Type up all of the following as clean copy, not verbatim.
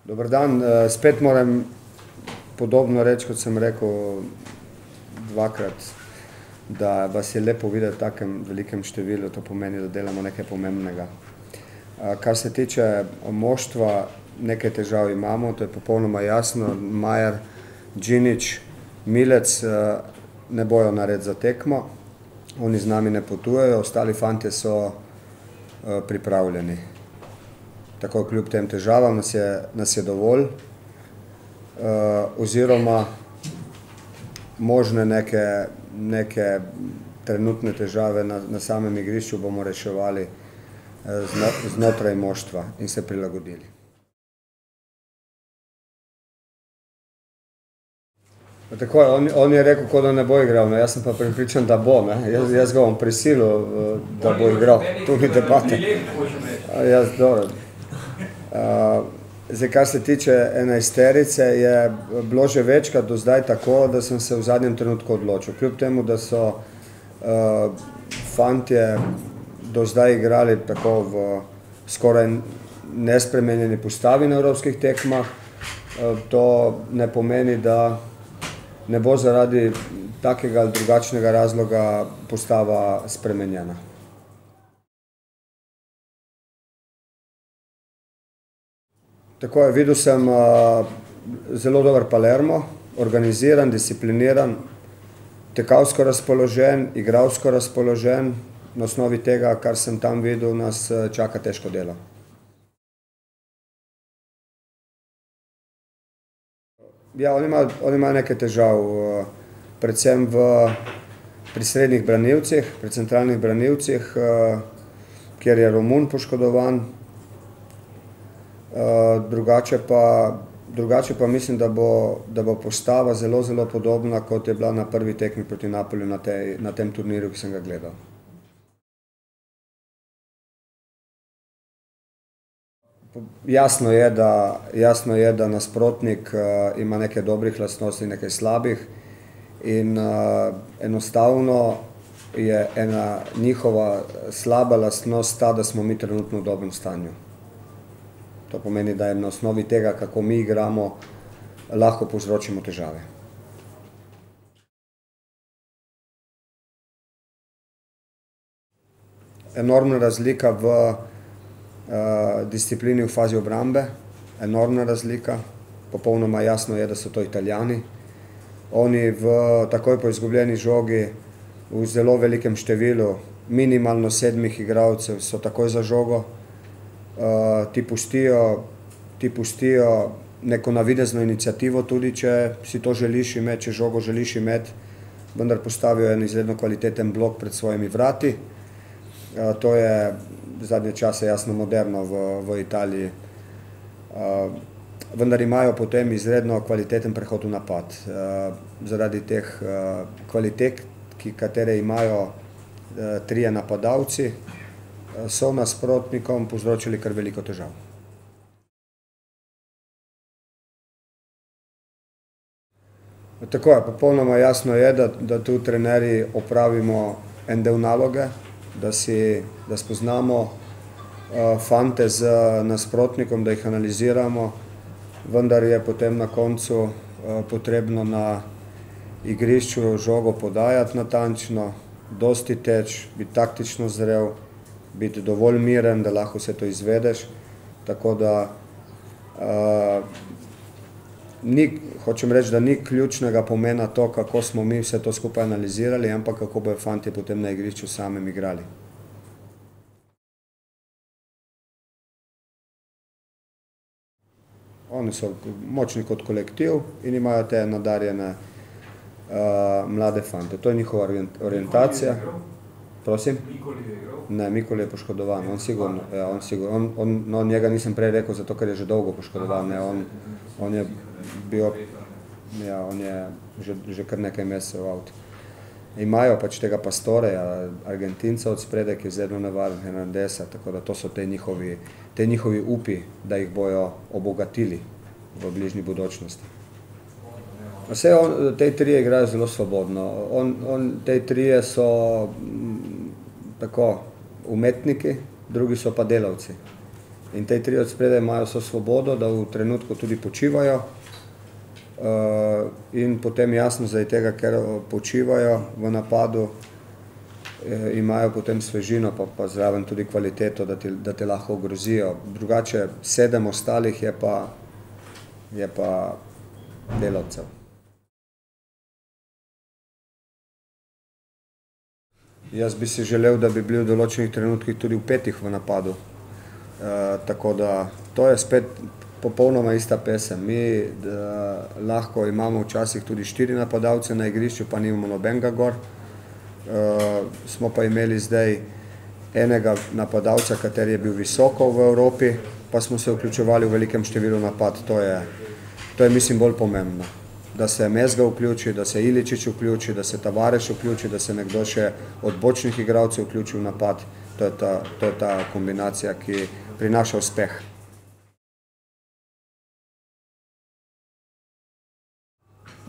Dober dan, spet moram podobno reči, kot sem rekel dvakrat, da vas je lepo videti v takem velikem številu, to pomeni, da delamo nekaj pomembnega. Kar se tiče moštva, nekaj težav imamo, to je popolnoma jasno. Majer, Džinić, Milec ne bojo nared za tekmo, oni z nami ne potujejo, ostali fantje so pripravljeni. Tako kljub tem težavam nas je dovolj, oziroma možne neke trenutne težave na samem igrišču bomo reševali znotraj moštva in se prilagodili. Tako je, on je rekel, kot da ne bo igral, jaz sem pa prepričan, da bo. Jaz ga bom prisilil, da bo igral, tu ni debate. Zdaj, kar se tiče enajsterice, je bilo že večkrat do zdaj tako, da sem se v zadnjem trenutku odločil. Kljub temu, da so fantje do zdaj igrali tako v skoraj nespremenjeni postavi na evropskih tekmah, to ne pomeni, da ne bo zaradi takega ali drugačnega razloga postava spremenjena. Tako je, videl sem zelo dober Palermo, organiziran, discipliniran, tekavsko razpoložen, igralsko razpoložen. Na osnovi tega, kar sem tam videl, nas čaka težko delo. Ja, oni imajo nekaj težav, predvsem pri srednjih branilcih, pri centralnih branilcih, kjer je Romun poškodovan. Drugače pa mislim, da bo postava zelo, zelo podobna, kot je bila na prvi tekmi proti Napoliju na tem turnirju, ki sem ga gledal. Jasno je, da nasprotnik ima nekaj dobrih lastnosti, nekaj slabih in enostavno je ena njihova slaba lastnost ta, da smo mi trenutno v dobrem stanju. To pomeni, da je na osnovi tega, kako mi igramo, lahko povzročimo težave. Enormna razlika v disciplini v fazi obrambe, enormna razlika. Popolnoma jasno je, da so to Italijani. Oni takoj po izgubljeni žogi v zelo velikem številu, minimalno 7 igralcev, so takoj za žogo. Ti pustijo neko navidezno iniciativo, tudi če si to želiš imeti, če žogo želiš imeti, vendar postavijo en izredno kvaliteten blok pred svojimi vrati. To je zadnje čase jasno moderno v Italiji. Vendar imajo potem izredno kvaliteten prehod v napad. Zaradi teh kvalitet, katere imajo trije napadalci, so nasprotnikom povzročili kar veliko težav. Tako je, popolnoma jasno je, da tu trenerji opravimo en del naloge, da spoznamo fante z nasprotnikom, da jih analiziramo, vendar je potem na koncu potrebno na igrišču žogo podajati natančno, dosti teč, biti taktično zrel, biti dovolj miren, da lahko vse to izvedeš. Tako da hočem reči, da ni ključnega pomena to, kako smo mi vse to skupaj analizirali, ampak kako bojo fantje potem na igrišču samem igrali. Oni so močni kot kolektiv in imajo te nadarjene mlade fante. To je njihova orientacija. Prosim? Mikoli je igral? Ne, Mikoli je poškodovan, on sigurno. Njega nisem prej rekel, zato ker je že dolgo poškodovan. On je bil, on je že kar nekaj mesecev out. Imajo pač tega Pastoreja, Argentinca od spredaj, ki je zelo nevaren, Hernandesa, tako da to so te njihovi upi, da jih bojo obogatili v bližnji budućnosti. Te trije igrajo zelo svobodno. Te trije so tako umetniki, drugi so pa delavci. In te tri od spredaj imajo vso svobodo, da v trenutku tudi počivajo. In potem jasno zaradi tega, ker počivajo v napadu, imajo potem svežino pa zraven tudi kvaliteto, da te lahko ogrozijo. Drugače 7 ostalih je pa delavcev. Jaz bi si želel, da bi bili v določenih trenutkih tudi v 5 v napadu. Tako da to je spet popolnoma ista pesem. Mi lahko imamo včasih tudi 4 napadalce na igrišču, pa nimamo nobenega gor. Smo pa imeli zdaj enega napadalca, kateri je bil visoko v Evropi, pa smo se vključevali v velikem številu napad. To je mislim bolj pomembno. Da se Mezga vključi, da se Iličić vključi, da se Tavares vključi, da se nekdo še od bočnih igralcev vključi v napad. To je ta kombinacija, ki prinaša uspeh.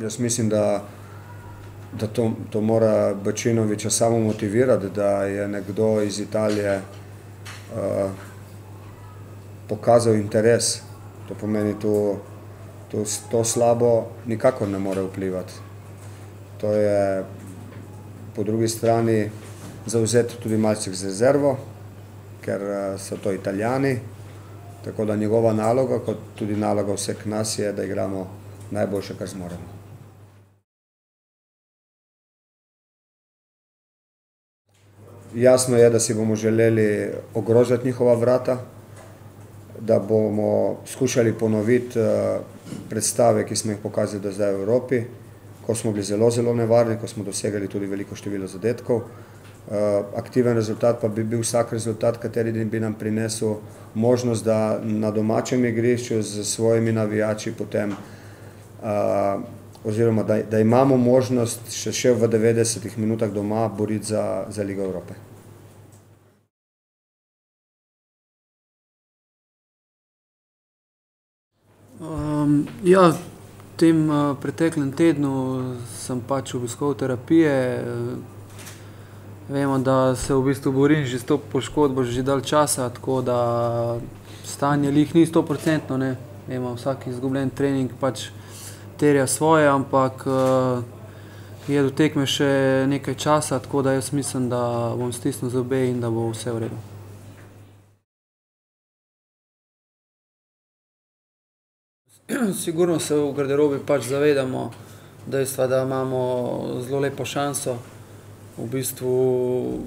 Jaz mislim, da to mora Bačinovića samo motivirati, da je nekdo iz Italije pokazal interes. To pomeni, to slabo nikakor ne more vplivati. To je po drugi strani zavzeti tudi malce z rezervo, ker so to Italijani. Tako da njegova naloga, kot tudi naloga vseh nas je, da igramo najboljše, kar zmoremo. Jasno je, da si bomo želeli ogrožati njihova vrata, da bomo skušali ponoviti predstave, ki smo jih pokazali do zdaj v Evropi, ko smo bili zelo, zelo nevarni, ko smo dosegali tudi veliko število zadetkov. Aktiven rezultat pa bi bil vsak rezultat, kateri bi nam prinesel možnost, da na domačem igrišču z svojimi navijači potem, oziroma da imamo možnost še v 90 minutah doma boriti za Ligo Evrope. Ja, v tem preteklem tednu sem pač obiskal terapije. Vemo, da se v bistvu borim že s to poškodbo že dalj časa, tako da stanje lih ni 100%, ne. Vemo, vsak izgubljen trening pač terja svoje, ampak je do tekme še nekaj časa, tako da jaz mislim, da bom stisnil zobe in da bo vse v redu. Sigurno se v garderobi pač zavedamo dejstva, da imamo zelo lepo šanso. V bistvu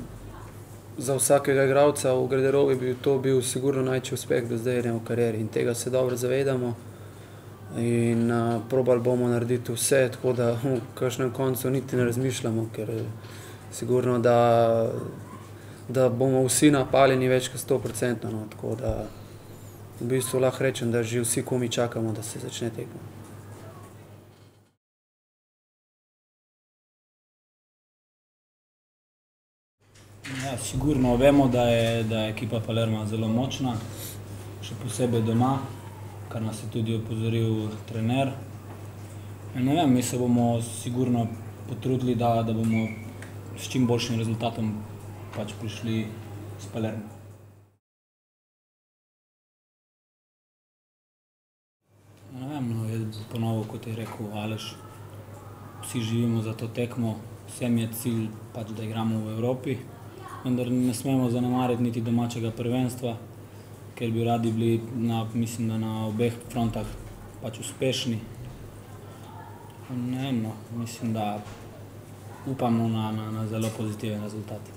za vsakega igralca v garderobi bi to bil sigurno največji uspeh do zdaj v karieri in tega se dobro zavedamo. In probali bomo narediti vse, tako da v kakšnem koncu niti ne razmišljamo, ker sigurno, da bomo vsi napaljeni več kot 100%, no, tako da v bistvu lahko rečem, da že vsi komaj čakamo, da se začne tekma. Ja, sigurno vemo, da je ekipa Palerma zelo močna, še posebej doma, kar nas je tudi opozoril trener. Ne vem, mi se bomo sigurno potrudili, da bomo s čim boljšim rezultatom pač prišli s Palermo. Ne vem, no, ponovno, kot je rekel Aleš, vsi živimo za to tekmo, vsem je cilj pač, da igramo v Evropi, vendar ne smemo zanemariti niti domačega prvenstva, ker bi radi bili, mislim, da na obeh frontah pač uspešni. Ne vem, no, mislim, da upamo na zelo pozitiven rezultat.